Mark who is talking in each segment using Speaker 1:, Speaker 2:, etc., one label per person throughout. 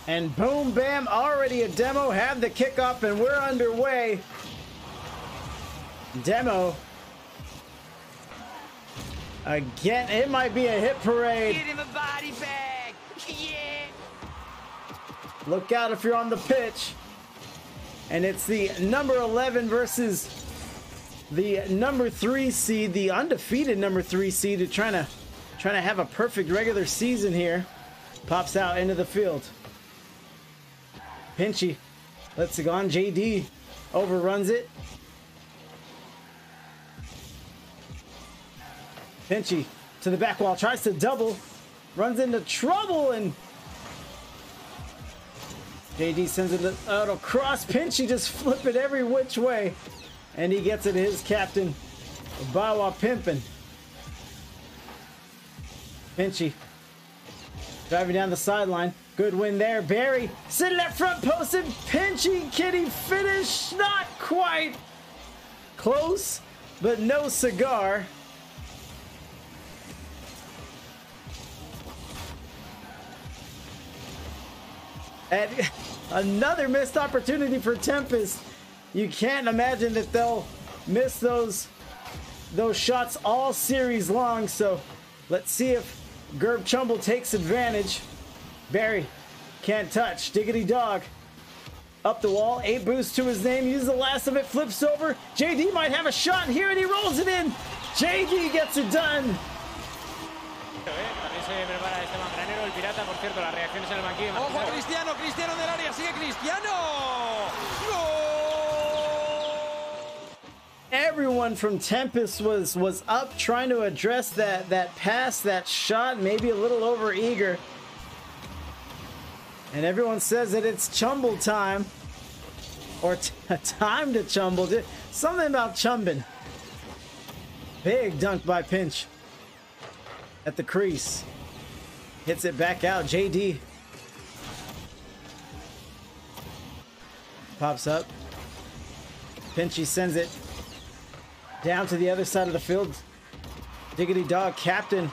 Speaker 1: And boom, bam, already a demo. Had the kickoff and we're underway. Demo. Again, it might be a hit parade.
Speaker 2: Get him a body bag. Yeah.
Speaker 1: Look out if you're on the pitch. And it's the number 11 versus the number 3 seed, the undefeated number 3 seed, trying to have a perfect regular season here. Pops out into the field. Pinchy lets it go on. JD overruns it. Pinchy to the back wall, tries to double, runs into trouble, and JD sends it out across. Pinchy just flip it every which way, and he gets it to his captain, Bawa Pimpin. Pinchy driving down the sideline. Good win there. Barry sitting at front post, and Pinchy, can he finish? Not quite. Close, but no cigar. And another missed opportunity for Tempest. You can't imagine that they'll miss those shots all series long. So let's see if Gurb Chumble takes advantage. Barry can't touch. Diggity Dog up the wall. 8 boosts to his name. Uses the last of it. Flips over. JD might have a shot here, and he rolls it in. JD gets it done.
Speaker 3: También se prepara este mangranero, el pirata, por cierto, las reacciones en el banquillo.
Speaker 2: Ojo a Cristiano, Cristiano del área, sigue Cristiano. ¡Gol!
Speaker 1: Everyone from Tempest was up trying to address that pass, that shot, maybe a little over eager. And everyone says that it's chumble time. Or time to chumble. Something about chumbing. Big dunk by Pinch. At the crease. Hits it back out. JD. Pops up. Pinchy sends it down to the other side of the field. Diggity Dog, captain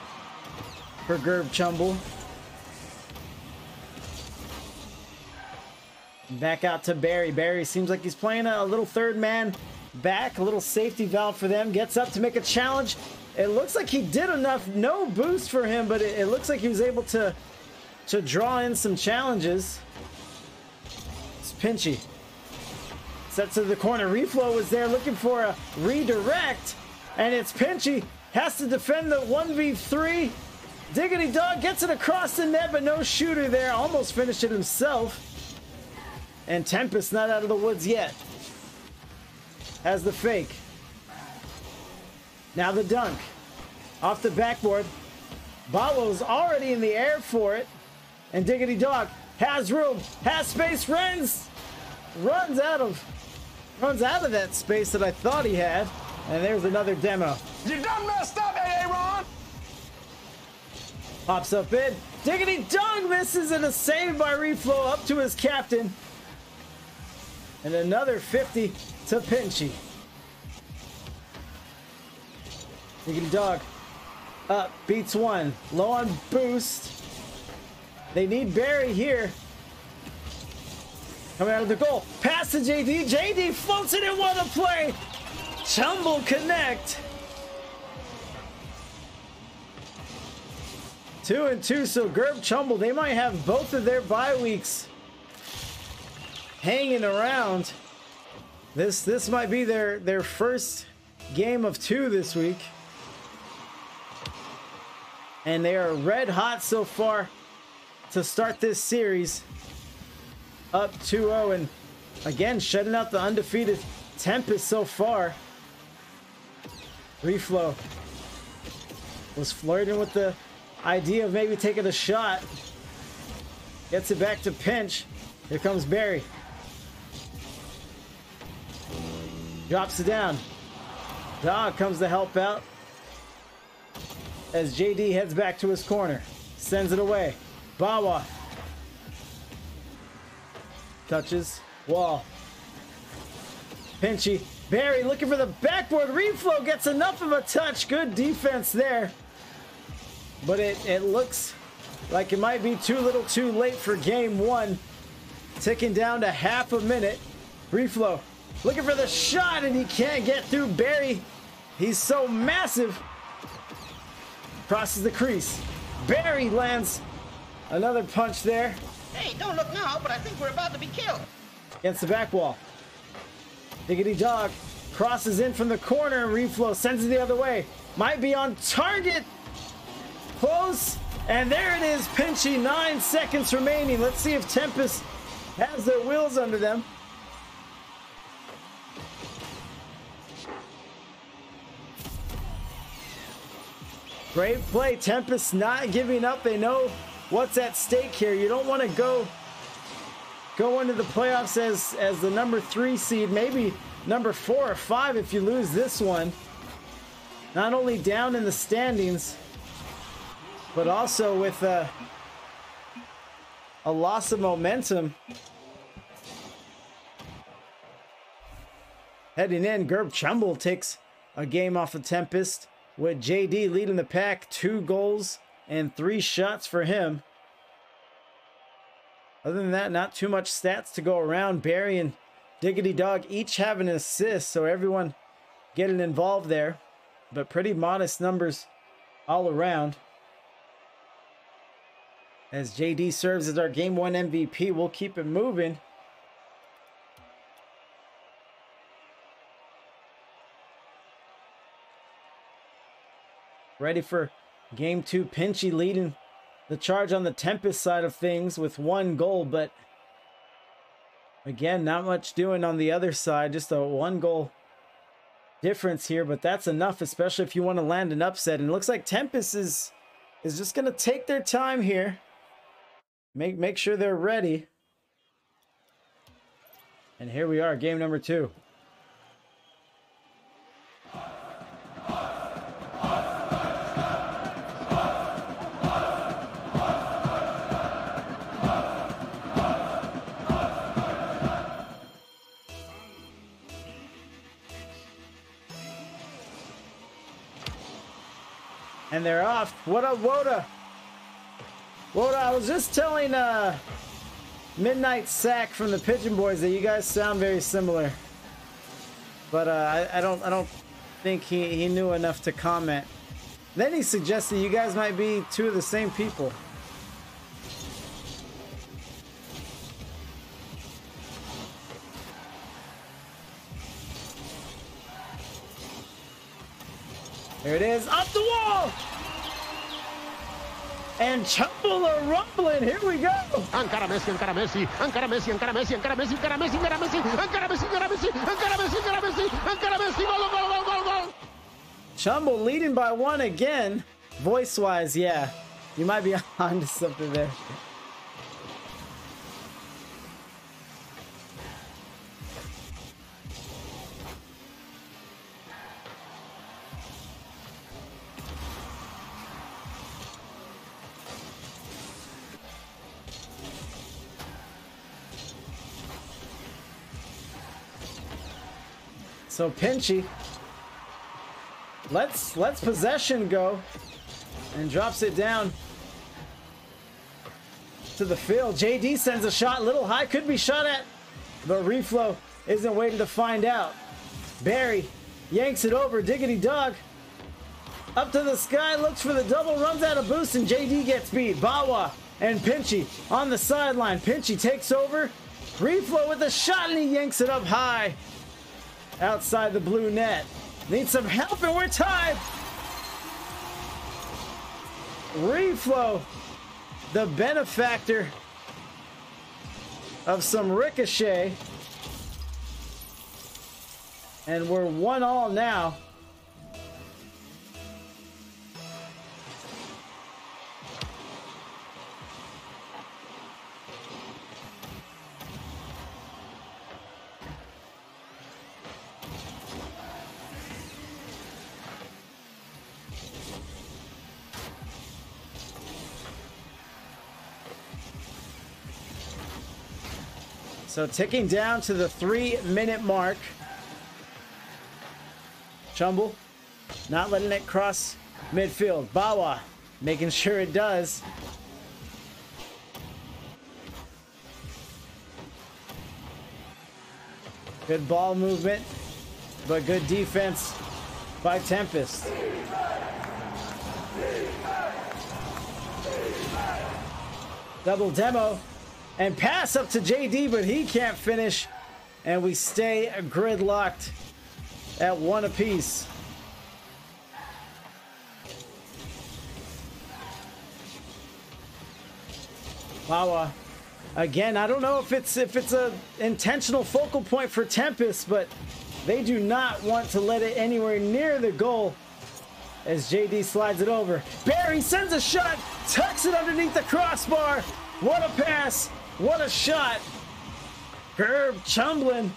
Speaker 1: for Gurb Chumble. Back out to Barry. Barry seems like he's playing a little third man back, a little safety valve for them. Gets up to make a challenge. It looks like he did enough. No boost for him, but it looks like he was able to draw in some challenges. It's Pinchy. Sets to the corner. Reflow was there looking for a redirect, and it's Pinchy. Has to defend the 1v3. Diggity Dog gets it across the net, but no shooter there. Almost finished it himself. And Tempest not out of the woods yet. Has the fake. Now the dunk. Off the backboard. Balo's already in the air for it. And Diggity Dog has room, has space, runs out of that space that I thought he had. And there's another demo.
Speaker 2: You done messed up, Aaron.
Speaker 1: Pops up in. Diggity Dog misses, and a save by Reflow up to his captain. And another 50 to Pinchy. Diggity Dog up, beats one. Low on boost. They need Barry here. Coming out of the goal. Pass to JD. JD floats it in one to play. Chumble connect. 2-2, so Gurb Chumble, they might have both of their bye weeks hanging around. This might be their first game of 2 this week. And they are red hot so far to start this series. Up 2-0, and again shutting out the undefeated Tempest so far. Reflow was flirting with the idea of maybe taking a shot. Gets it back to Pinch. Here comes Barry. Drops it down. Dog comes to help out as JD heads back to his corner. Sends it away. Bawa touches wall. Pinchy. Barry looking for the backboard. Reflow gets enough of a touch. Good defense there. But it looks like it might be too little too late for game one. Ticking down to half a minute. Reflow looking for the shot, and he can't get through Barry. He's so massive. Crosses the crease. Barry lands another punch there.
Speaker 4: Hey, don't look now, but I think we're about to be killed.
Speaker 1: Against the back wall. Diggity Dog crosses in from the corner, and Reflow sends it the other way. Might be on target. Close. And there it is, Pinchy. 9 seconds remaining. Let's see if Tempest has their wheels under them. Great play. Tempest not giving up. They know what's at stake here. You don't want to go into the playoffs as the number 3 seed, maybe number 4 or 5 if you lose this one. Not only down in the standings, but also with a loss of momentum. Heading in, Gurb Chumble takes a game off of Tempest, with JD leading the pack. 2 goals and 3 shots for him. Other than that, not too much stats to go around. Barry and Diggity Dog each have an assist, so everyone getting involved there. But pretty modest numbers all around. As JD serves as our Game 1 MVP, we'll keep it moving. Ready for Game 2. Pinchy leading the charge on the Tempest side of things with 1 goal, but again, not much doing on the other side. Just a 1 goal difference here, but that's enough, especially if you want to land an upset. And it looks like Tempest is just going to take their time here. Make sure they're ready. And here we are, game number 2. And they're off. What up, Woda? Woda, I was just telling Midnight Sack from the Pigeon Boys that you guys sound very similar. But I don't think he knew enough to comment. Then he suggested you guys might be 2 of the same people. There it is, up the wall! And Chumble are rumbling, here we go!
Speaker 5: Encara Messi, encara Messi, encara Messi, encara Messi, encara Messi, encara Messi, encara Messi, encara Messi, encara Messi, encara Messi, encara Messi, encara Messi, gol, gol, gol, gol, gol!
Speaker 1: Chumble leading by 1 again. Voice-wise, yeah. You might be onto something there. So Pinchy lets possession go and drops it down to the field. JD sends a shot, little high, could be shot at, but Reflow isn't waiting to find out. Barry yanks it over. Diggity Dog up to the sky, looks for the double, runs out of boost, and JD gets beat. Bawa and Pinchy on the sideline. Pinchy takes over. Reflow with a shot, and he yanks it up high outside the blue net. Need some help, and we're tied. Reflow, the benefactor of some ricochet. And we're 1-1 now. So ticking down to the 3-minute mark. Chumble not letting it cross midfield. Bawa making sure it does. Good ball movement, but good defense by Tempest. Double demo and pass up to JD, but he can't finish. And we stay gridlocked at 1 apiece. Wawa. Again, I don't know if it's a intentional focal point for Tempest, but they do not want to let it anywhere near the goal as JD slides it over. Barry sends a shot, tucks it underneath the crossbar. What a pass, what a shot. Gurb chumbling.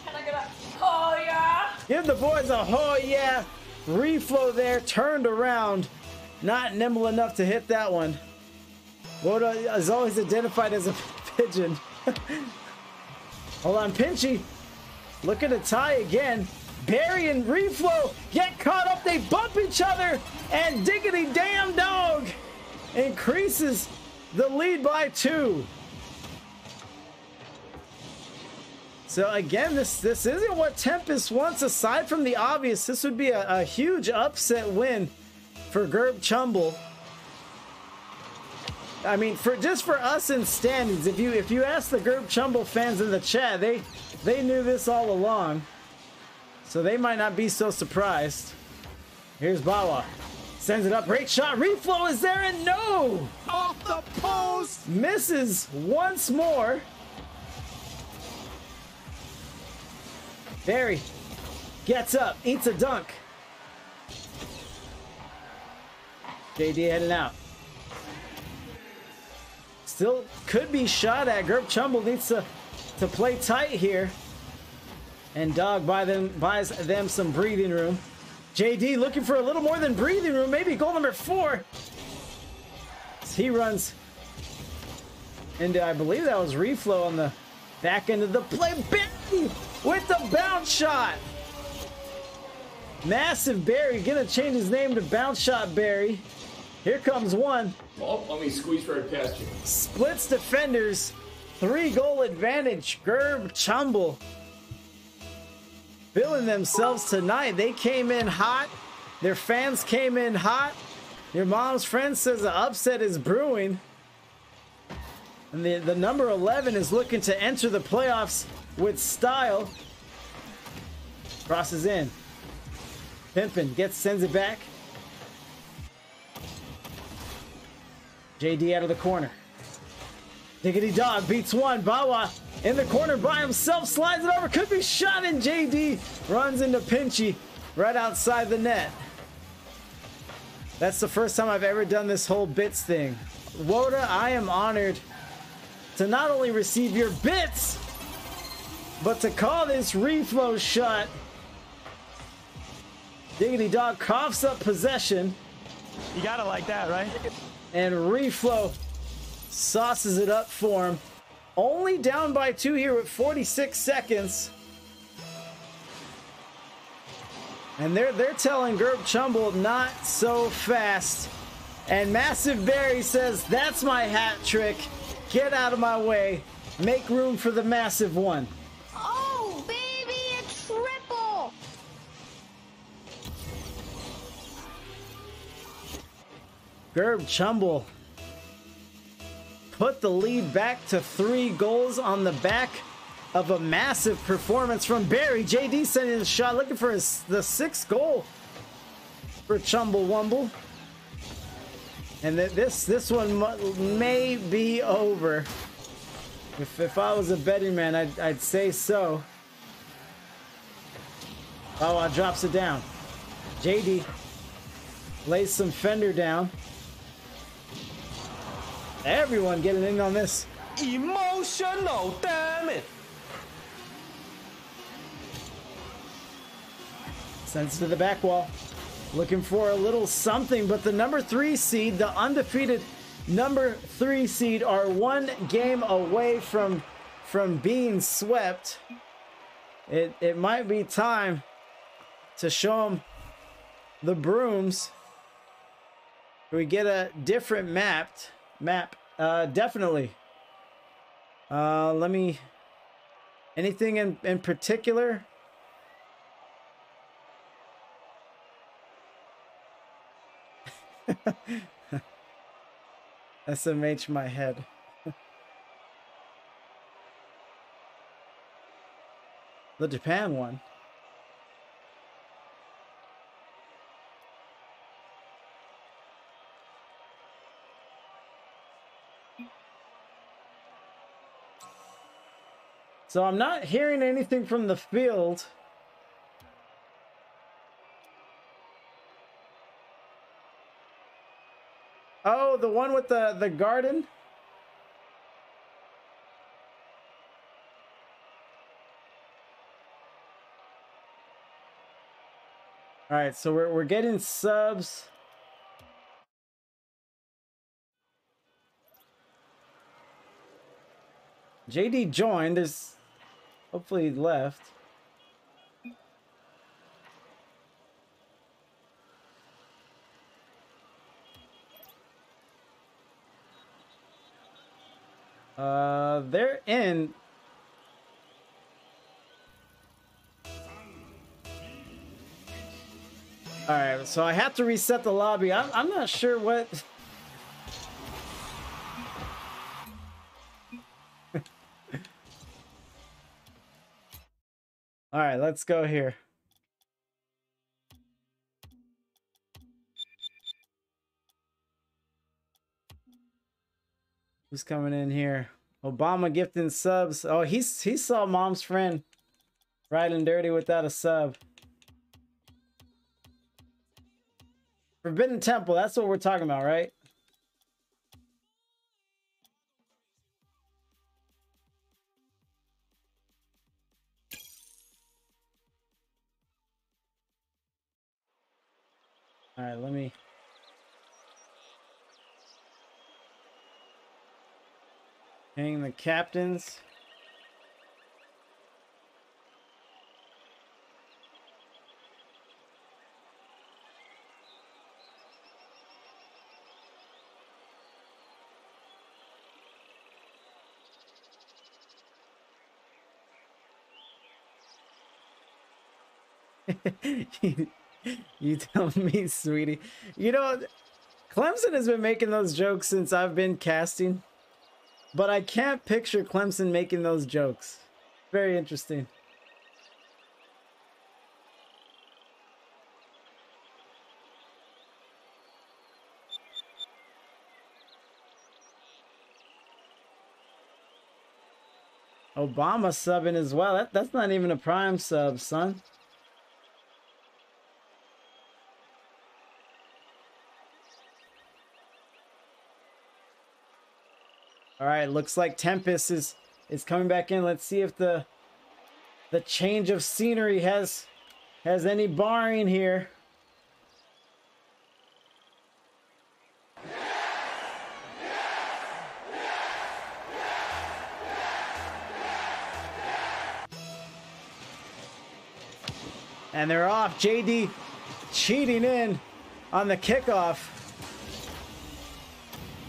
Speaker 6: Can I get a oh yeah?
Speaker 1: Give the boys a oh yeah. Reflow there, turned around. Not nimble enough to hit that one. Woda is always identified as a pigeon. Hold on, Pinchy. Looking to tie again. Barry and Reflow get caught up. They bump each other. And diggity damn dog increases the lead by 2. So again, this isn't what Tempest wants. Aside from the obvious, this would be a huge upset win for Gurb Chumble. I mean, for us in standings, if you ask the Gurb Chumble fans in the chat, they knew this all along, so they might not be so surprised. Here's Bawa, sends it up, great shot. Reflow is there and no,
Speaker 2: Off the post.
Speaker 1: misses once more. Barry gets up, eats a dunk. JD heading out. Still could be shot at. Gurb Chumble needs to play tight here. And Dog buys them some breathing room. JD looking for a little more than breathing room. Maybe goal number 4. As he runs into, I believe that was Reflow on the back end of the play. Barry with the bounce shot. Massive Barry gonna change his name to Bounce Shot Barry. Here comes one.
Speaker 7: Oh, let me squeeze right past you.
Speaker 1: Splits defenders. 3-goal advantage. Gurb Chumble feeling themselves tonight. They came in hot. Their fans came in hot. Your mom's friend says the upset is brewing. And the number 11 is looking to enter the playoffs with style. Crosses in. Pimpin sends it back. JD out of the corner. Diggity Dog beats one. Bawa in the corner by himself. Slides it over. Could be shot, and JD runs into Pinchy right outside the net. That's the first time I've ever done this whole bits thing. Woda, I am honored to not only receive your bits, but to call this reflow shot. Diggity Dog coughs up possession.
Speaker 3: You gotta like that, right?
Speaker 1: And Reflow sauces it up for him. Only down by 2 here with 46 seconds. And they're telling Gurb Chumble not so fast. And Massive Barry says, that's my hat trick. Get out of my way. Make room for the massive one.
Speaker 6: Oh, baby, a triple!
Speaker 1: Gurb Chumble put the lead back to 3 goals on the back of a massive performance from Barry. JD sending a shot, looking for the 6th goal for Chumble Wumble. And this one may be over. If I was a betting man, I'd say so. Bawa drops it down. JD lays some fender down. Everyone getting in on this.
Speaker 2: Emotional, damn it.
Speaker 1: Sends it to the back wall. Looking for a little something, but the number 3 seed, the undefeated number 3 seed, are 1 game away from being swept. It might be time to show them the brooms. Can we get a different map? Definitely. Let me Anything in particular? SMH my head. The Japan one. So I'm not hearing anything from the field. Oh, the one with the garden? All right, so we're getting subs. JD joined. There's hopefully he left. They're in. All right, so I have to reset the lobby. I'm not sure what. All right, let's go here. Who's coming in here? Obama gifting subs. Oh, he saw mom's friend riding dirty without a sub. Forbidden Temple, that's what we're talking about, right? All right, let me... hang the captains. You tell me, sweetie. You know, Clemson has been making those jokes since I've been casting, but I can't picture Clemson making those jokes. Very interesting. Obama subbing as well. That's not even a prime sub, son. All right, looks like Tempest is coming back in. Let's see if the change of scenery has any barring here. And they're off. JD cheating in on the kickoff.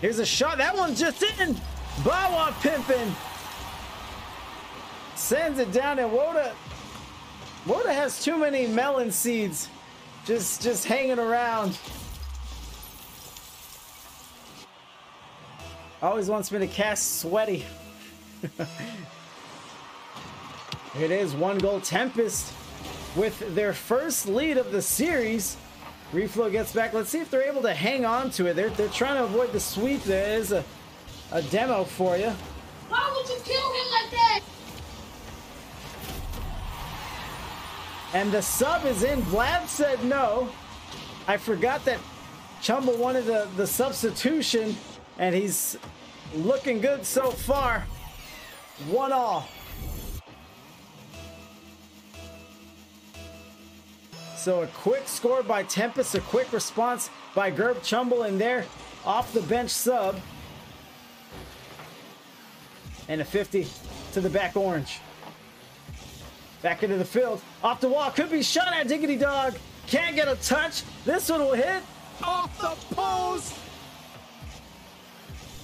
Speaker 1: Here's a shot. That one's just in. Bawa pimping. Sends it down, and Woda has too many melon seeds just hanging around. Always wants me to cast sweaty. It is 1-goal Tempest with their first lead of the series. Reflow gets back. Let's see if they're able to hang on to it. They're trying to avoid the sweep. There is a demo for you.
Speaker 6: Why would you kill him like that?
Speaker 1: And the sub is in. Vlad said no. I forgot that Chumble wanted the substitution, and he's looking good so far. 1-all. So a quick score by Tempest, a quick response by Gurb, Chumble in there, off the bench sub. And a 50 to the back orange. Back into the field, off the wall, could be shot at. Diggity Dog, can't get a touch. This one will hit.
Speaker 2: Off the post!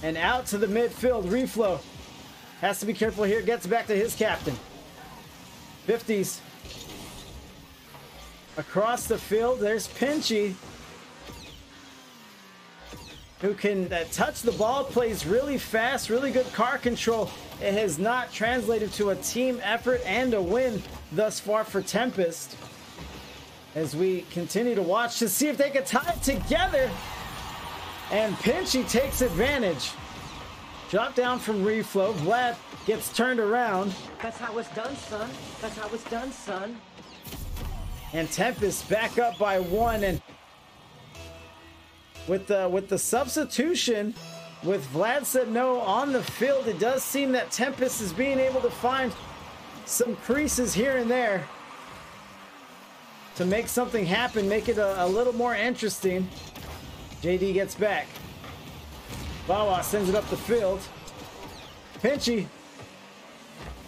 Speaker 1: And out to the midfield. Reflow has to be careful here, gets back to his captain. 50s. Across the field, there's Pinchy, who can touch the ball, plays really fast, really good car control. It has not translated to a team effort and a win thus far for Tempest. As we continue to watch to see if they can tie it together. And Pinchy takes advantage. Drop down from reflow. Vlad gets turned around.
Speaker 8: That's how it's done, son. That's how it's done, son.
Speaker 1: And Tempest back up by 1. And with the substitution, with Vlad said no on the field, it does seem that Tempest is being able to find some creases here and there to make something happen, make it a little more interesting. JD gets back. Bawa sends it up the field. Pinchy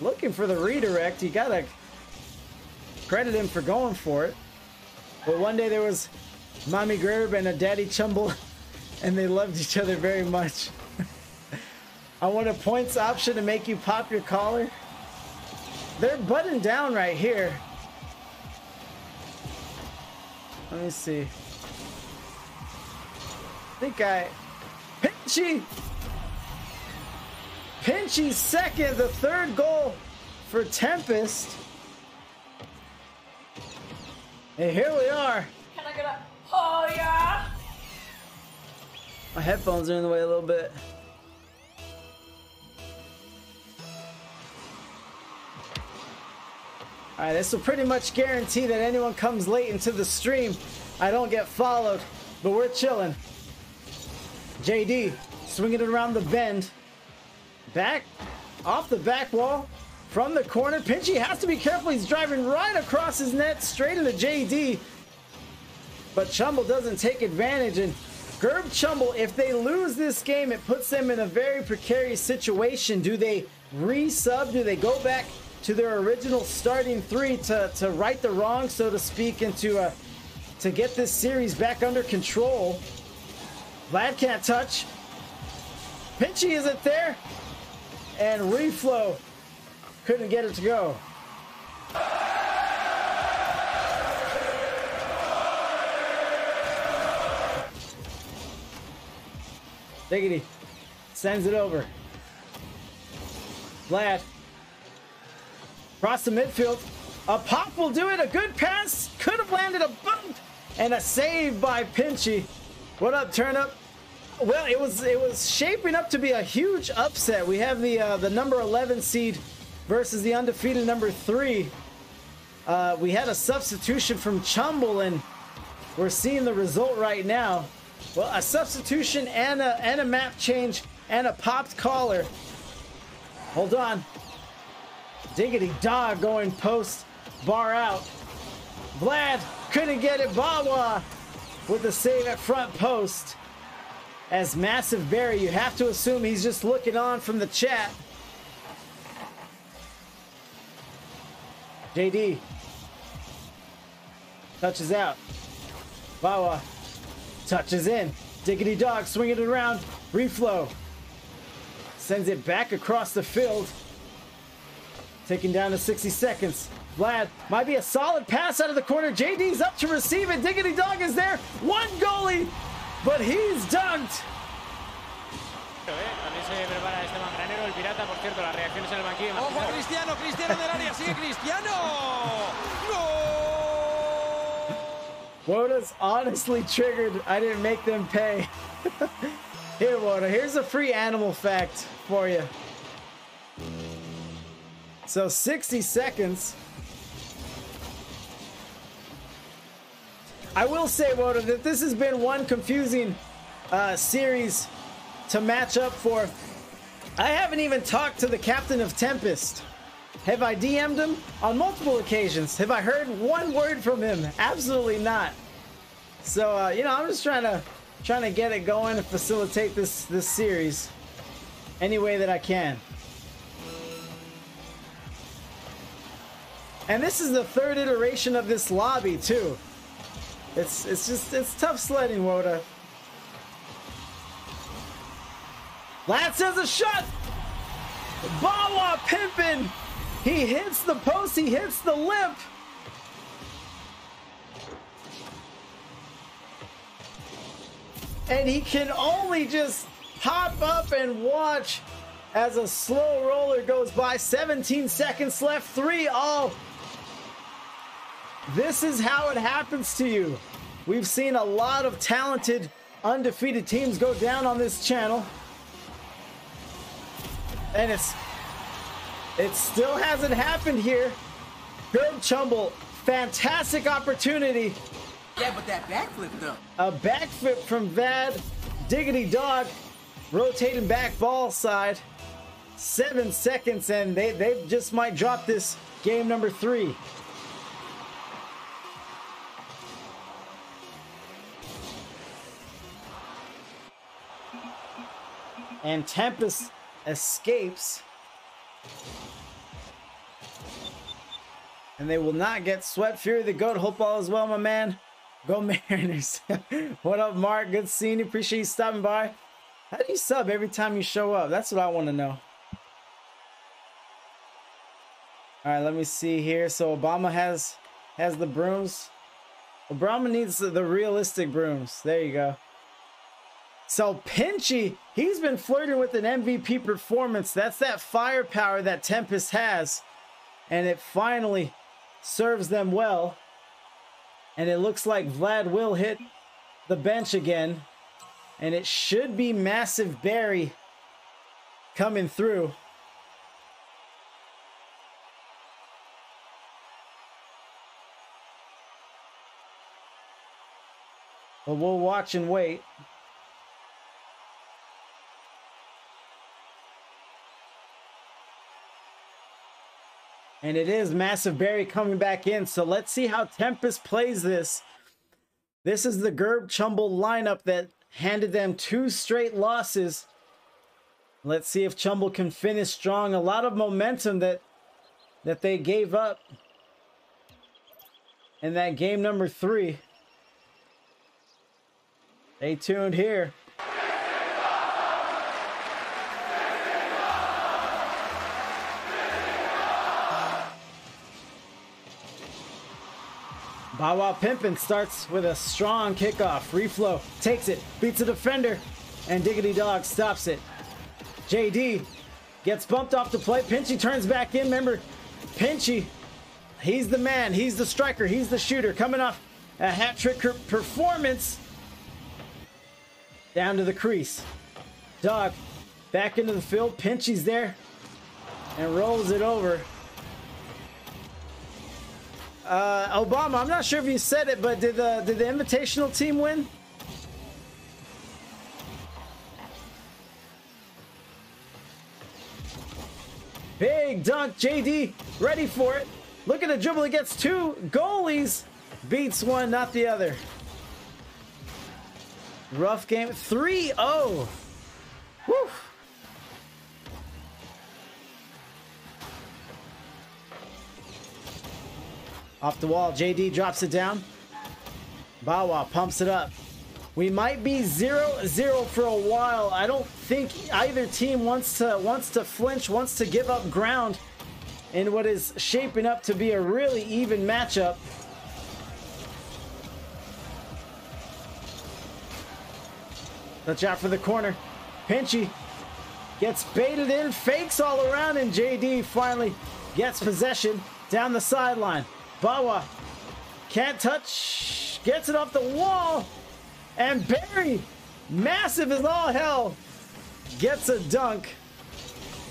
Speaker 1: looking for the redirect. You gotta credit him for going for it. But one day there was Mommy Gurb and a Daddy Chumble, and they loved each other very much. I want a points option to make you pop your collar. They're buttoned down right here. Let me see. Pinchy's second, the third goal for Tempest. And here we are.
Speaker 6: Can I get a oh yeah?
Speaker 1: My headphones are in the way a little bit. Alright, this will pretty much guarantee that anyone comes late into the stream, I don't get followed, but we're chilling. JD swinging it around the bend. Back off the back wall from the corner. Pinchy has to be careful. He's driving right across his net straight into JD. But Chumble doesn't take advantage. And Gurb Chumble, if they lose this game, it puts them in a very precarious situation. Do they resub? Do they go back to their original starting 3 to right the wrong, so to speak, and to get this series back under control? Vlad can't touch. Pinchy isn't there. And reflow couldn't get it to go. Diggity sends it over. Vlad across the midfield. A pop will do it. A good pass. Could have landed a bump. And a save by Pinchy. What up, Turnip? Well, it was shaping up to be a huge upset. We have the number 11 seed versus the undefeated number 3. We had a substitution from Chumble, and we're seeing the result right now. Well, a substitution and a map change and a popped collar. Hold on. Diggity dog going post, bar out. Vlad couldn't get it. Bawa with the save at front post. As Massive Barry, you have to assume he's just looking on from the chat. JD touches out. Bawa touches in. Diggity dog swinging it around. Reflow sends it back across the field. Taken down to 60 seconds. Vlad might be a solid pass out of the corner. JD's up to receive it. Diggity dog is there. One goalie, but he's dunked.
Speaker 3: También se prepara este mangranero, el pirata, por cierto, las reacciones en el banquillo.
Speaker 2: Ojo a Cristiano, Cristiano del área, sigue Cristiano. ¡Gol!
Speaker 1: Woda's honestly triggered. I didn't make them pay. Here, Woda, here's a free animal fact for you. So 60 seconds. I will say, Woda, that this has been one confusing series to match up for. I haven't even talked to the captain of Tempest. Have I DM'd him? On multiple occasions. Have I heard one word from him? Absolutely not. So, you know, I'm just trying to get it going and facilitate this series any way that I can. And this is the third iteration of this lobby too. It's tough sledding, Woda. Vlad says a shot. Bawa pimpin'. He hits the post. He hits the lip. And he can only just hop up and watch as a slow roller goes by. 17 seconds left. 3-all. This is how it happens to you. We've seen a lot of talented, undefeated teams go down on this channel. And it still hasn't happened here. Good chumble. Fantastic opportunity.
Speaker 9: Yeah, but that backflip though.
Speaker 1: A backflip from Vad. Diggity dog. Rotating back ball side. 7 seconds and they just might drop this game number 3. And Tempest escapes. And they will not get swept. Fury the GOAT. Hope all is well, my man. Go Mariners. What up, Mark? Good seeing you. Appreciate you stopping by. How do you sub every time you show up? That's what I want to know. All right, let me see here. So Obama has the brooms. Obama needs the realistic brooms. There you go. So Pinchy, he's been flirting with an MVP performance. That's that firepower that Tempest has. And it finally serves them well. And it looks like Vlad will hit the bench again. And it should be Massive Barry coming through. But we'll watch and wait. And it is Massive Barry coming back in. So let's see how Tempest plays this. This is the Gurb Chumble lineup that handed them 2 straight losses. Let's see if Chumble can finish strong. A lot of momentum that they gave up in that game number 3. Stay tuned here. Bow Wow Pimpin' starts with a strong kickoff. Reflow takes it, beats a defender, and Diggity Dog stops it. JD gets bumped off the play. Pinchy turns back in. Remember, Pinchy, he's the man, he's the striker, he's the shooter. Coming off a hat-trick performance. Down to the crease. Dog back into the field. Pinchy's there and rolls it over. Obama, I'm not sure if you said it, but did the invitational team win? Big dunk, JD ready for it. Look at the dribble, he gets 2 goalies. Beats one, not the other. Rough game. 3-0. Woo. Off the wall, JD drops it down. Bow Wow pumps it up. We might be 0-0 for a while. I don't think either team wants to flinch, wants to give up ground in what is shaping up to be a really even matchup. Watch out for the corner. Pinchy gets baited in, fakes all around, and JD finally gets possession down the sideline. Bow Wow can't touch, gets it off the wall, and Barry, massive as all hell, gets a dunk,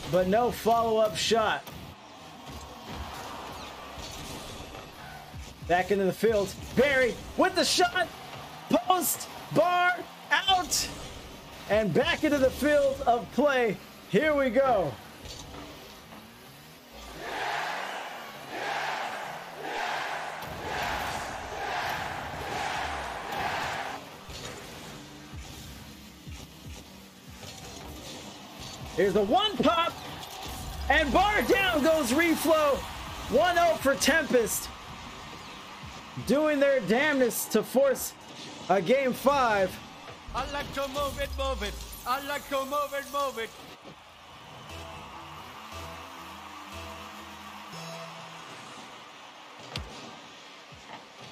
Speaker 1: but no follow-up shot. Back into the field, Barry with the shot, post, bar, out, and back into the field of play. Here we go. Here's the one pop, and bar down goes Reflow. 1-0 for Tempest. Doing their damnedest to force a game 5.
Speaker 2: I like to move it, move it. I like to move it, move it.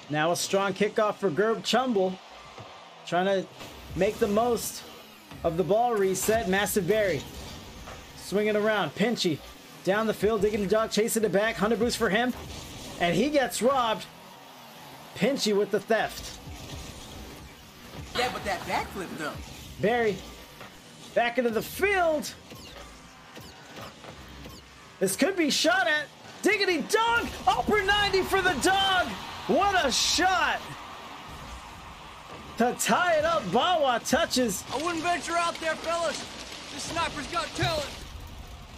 Speaker 1: Now a strong kickoff for Gurb Chumble. Trying to make the most of the ball reset. Massive Barry. Swinging around. Pinchy. Down the field. Diggity Dog chasing it back. 100 boost for him. And he gets robbed. Pinchy with the theft.
Speaker 9: Yeah, but that backflip though.
Speaker 1: Barry. Back into the field. This could be shot at. Diggity Dog. Upper 90 for the dog. What a shot. To tie it up, Bawa touches.
Speaker 2: I wouldn't venture out there, fellas. This sniper's got talent.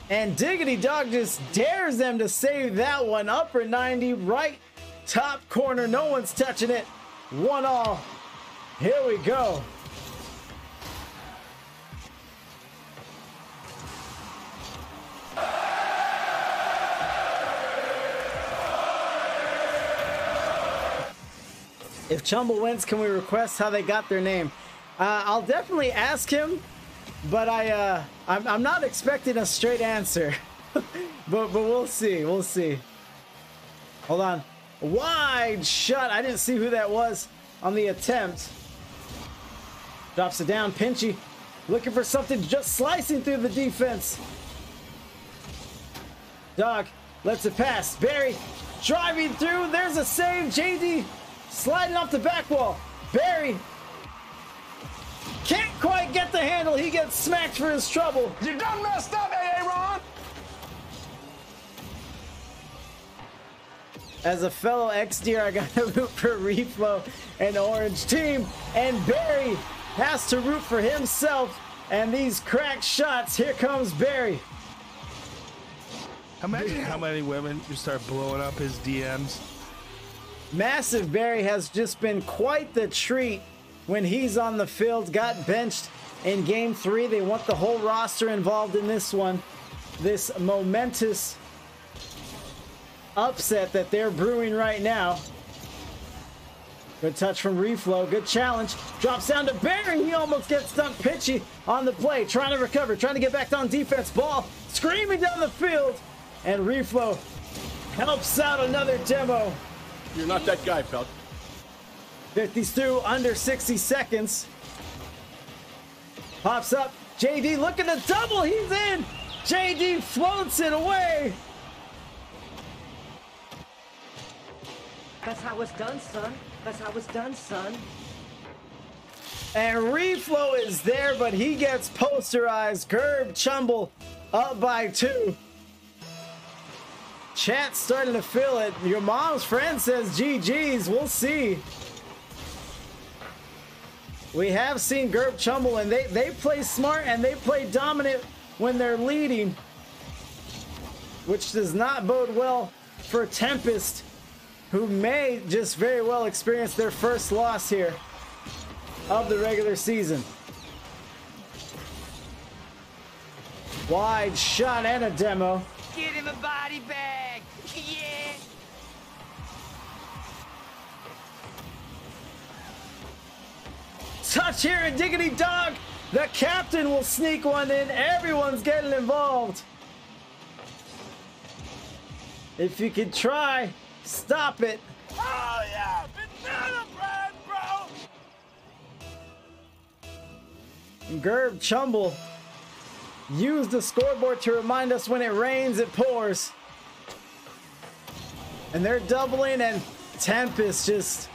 Speaker 1: And Diggity Dog just dares them to save that one. Upper 90, right top corner. No one's touching it. 1-all. Here we go. If Chumble wins, can we request how they got their name? I'll definitely ask him, but I'm not expecting a straight answer. but we'll see. We'll see. Hold on. Wide shot. I didn't see who that was on the attempt. Drops it down. Pinchy looking for something, just slicing through the defense. Dog lets it pass. Barry driving through. There's a save. JD sliding off the back wall. Barry can't quite get the handle. He gets smacked for his trouble.
Speaker 2: You done messed up, Aaron.
Speaker 1: As a fellow X-Deer, I gotta root for Reflow and Orange Team. And Barry has to root for himself. And these cracked shots. Here comes Barry.
Speaker 10: Imagine how many women just start blowing up his DMs.
Speaker 1: Massive Barry has just been quite the treat when he's on the field. Got benched in game 3. They want the whole roster involved in this one. This momentous upset that they're brewing right now. Good touch from Reflow. Good challenge. Drops down to Barry. He almost gets stuck. Pitchy on the play. Trying to recover. Trying to get back on defense. Ball screaming down the field. And Reflow helps out another demo.
Speaker 7: You're not that guy, pal.
Speaker 1: 50's through under 60 seconds. Pops up. JD looking to double. He's in. JD floats it away.
Speaker 8: That's how it's done, son. That's how it's done, son.
Speaker 1: And Reflow is there, but he gets posterized. Gurb Chumble up by 2. Chat's starting to feel it. Your mom's friend says GG's. We'll see. We have seen Gurb Chumble, and they play smart and they play dominant when they're leading, which does not bode well for Tempest, who may just very well experience their first loss here of the regular season. Wide shot and a demo.
Speaker 2: Get him a body bag. Yeah.
Speaker 1: Touch here and Diggity Dog. The captain will sneak one in. Everyone's getting involved. If you could try, stop it.
Speaker 2: Oh yeah, banana bread, bro.
Speaker 1: Gurb Chumble used the scoreboard to remind us when it rains, it pours. And they're doubling, and Tempest just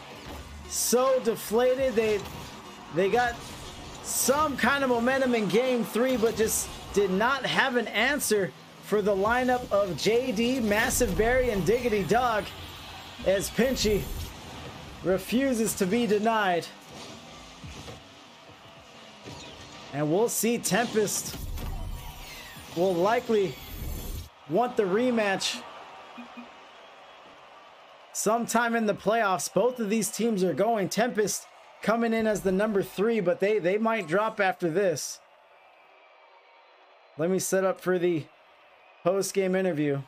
Speaker 1: so deflated. They got some kind of momentum in game 3, but just did not have an answer for the lineup of JD, Massive Barry, and Diggity Dog, as Pinchy refuses to be denied. And we'll see. Tempest will likely want the rematch sometime in the playoffs. Both of these teams are going. Tempest coming in as the number 3, but they might drop after this. Let me set up for the post-game interview.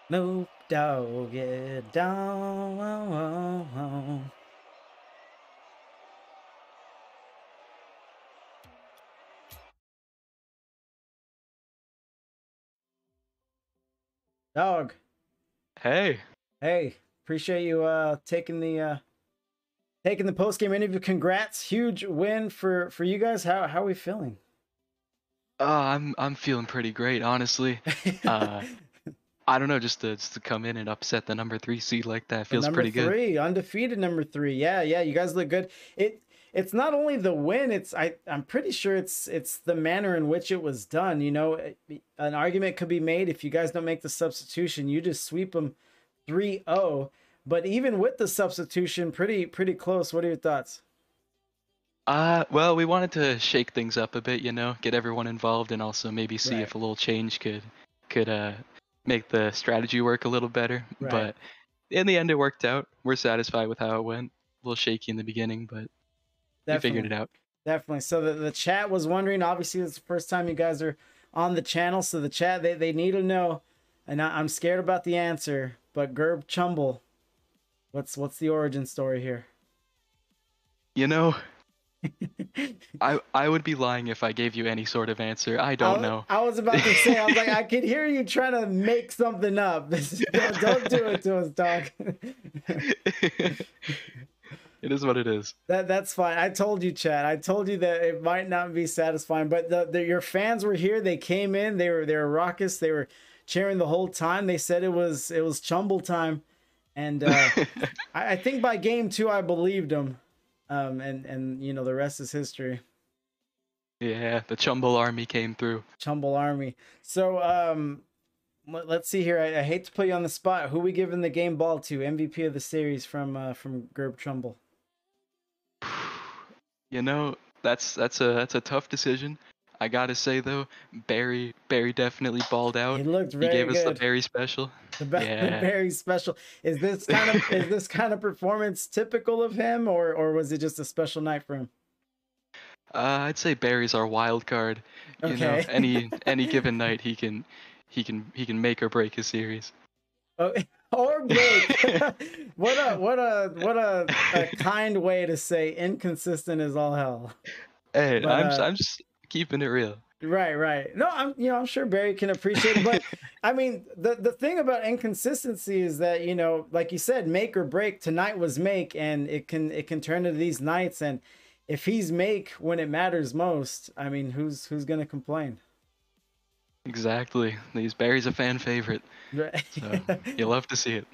Speaker 1: Nope, dog, get down. Dog.
Speaker 11: Hey.
Speaker 1: Hey, appreciate you taking the post-game interview. Congrats. Huge win for you guys. How are we feeling?
Speaker 11: I'm feeling pretty great, honestly. I don't know, just to come in and upset the number 3 seed like that feels pretty good.
Speaker 1: Number 3, undefeated number 3. Yeah, you guys look good. It's not only the win, I'm pretty sure it's the manner in which it was done. You know, an argument could be made if you guys don't make the substitution, you just sweep them 3-0. But even with the substitution, pretty close. What are your thoughts?
Speaker 11: Well, we wanted to shake things up a bit, you know, get everyone involved, and also maybe see
Speaker 1: Right.
Speaker 11: if a little change could make the strategy work a little better.
Speaker 1: Right.
Speaker 11: But in the end, it worked out. We're satisfied with how it went. A little shaky in the beginning, but we figured it out.
Speaker 1: Definitely. So the chat was wondering. Obviously, it's the first time you guys are on the channel, so the chat they need to know, and I'm scared about the answer. But gurb chumble, what's the origin story here?
Speaker 11: You know, I would be lying if I gave you any sort of answer. I don't know.
Speaker 1: I was about to say, I was like, I could hear you trying to make something up. Don't do it to us, dog.
Speaker 11: It is what it is.
Speaker 1: That's fine. I told you, Chad. I told you that it might not be satisfying, but your fans were here. They came in. They were raucous. They were cheering the whole time. They said it was chumble time, and I think by game 2 I believed them. And you know, the rest is history.
Speaker 11: Yeah, the Chumble army came through.
Speaker 1: Chumble army. So let's see here. I hate to put you on the spot. Who we giving the game ball to? MVP of the series from Gurb Chumble.
Speaker 11: You know, that's a tough decision. I gotta say though, Barry definitely balled out.
Speaker 1: He looked very
Speaker 11: He gave us
Speaker 1: good.
Speaker 11: the Barry special.
Speaker 1: The Barry special. Is this kind of performance typical of him, or was it just a special night for him?
Speaker 11: I'd say Barry's our wild card. You know, any given night he can make or break his series.
Speaker 1: Oh, or break. what a kind way to say inconsistent is all hell.
Speaker 11: Hey,
Speaker 1: But,
Speaker 11: I'm just keeping it real.
Speaker 1: Right. No, I'm sure Barry can appreciate it, but I mean, the thing about inconsistency is that, you know, like you said, make or break. Tonight was make, and it can turn into these nights, and if he's make when it matters most, I mean, who's gonna complain?
Speaker 11: Exactly. Barry's a fan favorite.
Speaker 1: Right.
Speaker 11: So you'll love to see it.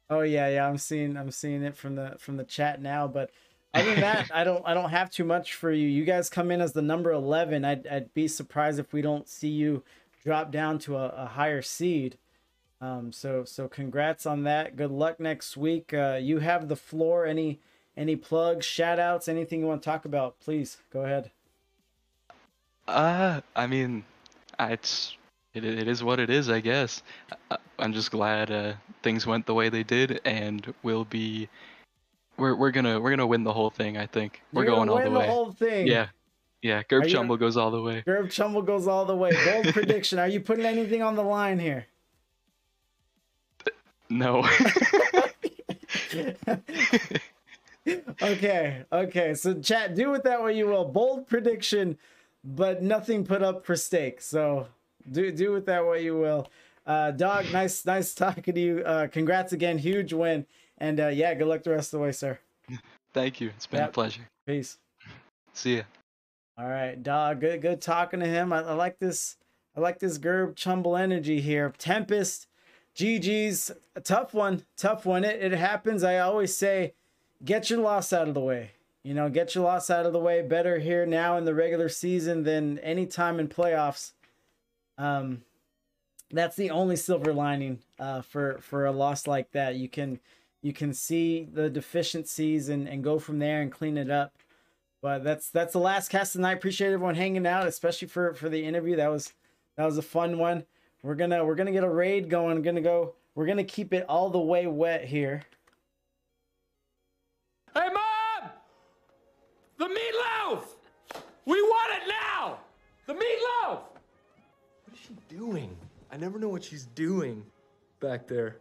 Speaker 1: Oh yeah, I'm seeing it from the chat now, but other than that, I don't have too much for you. You guys come in as the number 11. I'd be surprised if we don't see you drop down to a higher seed. So congrats on that. Good luck next week. You have the floor. Any plugs, shout outs, anything you want to talk about, please go ahead.
Speaker 11: I mean, it is what it is, I guess. I'm just glad things went the way they did, and we're gonna win the whole thing. I think we're going all the way.
Speaker 1: Win the whole thing.
Speaker 11: Yeah. Gurb Chumble goes all the way.
Speaker 1: Gurb Chumble goes all the way. Bold prediction. Are you putting anything on the line here?
Speaker 11: No.
Speaker 1: Okay. So chat, do with that what you will. Bold prediction, but nothing put up for stake. So do with that what you will. Dog, nice talking to you. Congrats again, huge win. And yeah, good luck the rest of the way, sir.
Speaker 11: Thank you. It's been a pleasure.
Speaker 1: Peace.
Speaker 11: See ya.
Speaker 1: All right, dog. Good talking to him. I like this. I like this Gurb Chumble energy here. Tempest, GG's, a tough one. It happens. I always say, get your loss out of the way. You know, get your loss out of the way. Better here now in the regular season than any time in playoffs. That's the only silver lining for a loss like that. You can see the deficiencies and go from there and clean it up. But that's the last cast of the night. Appreciate everyone hanging out, especially for the interview. That was a fun one. We're gonna get a raid going. We're gonna keep it all the way wet here.
Speaker 2: Hey, Mom! The meatloaf! We want it now! The meatloaf!
Speaker 12: What is she doing? I never know what she's doing back there.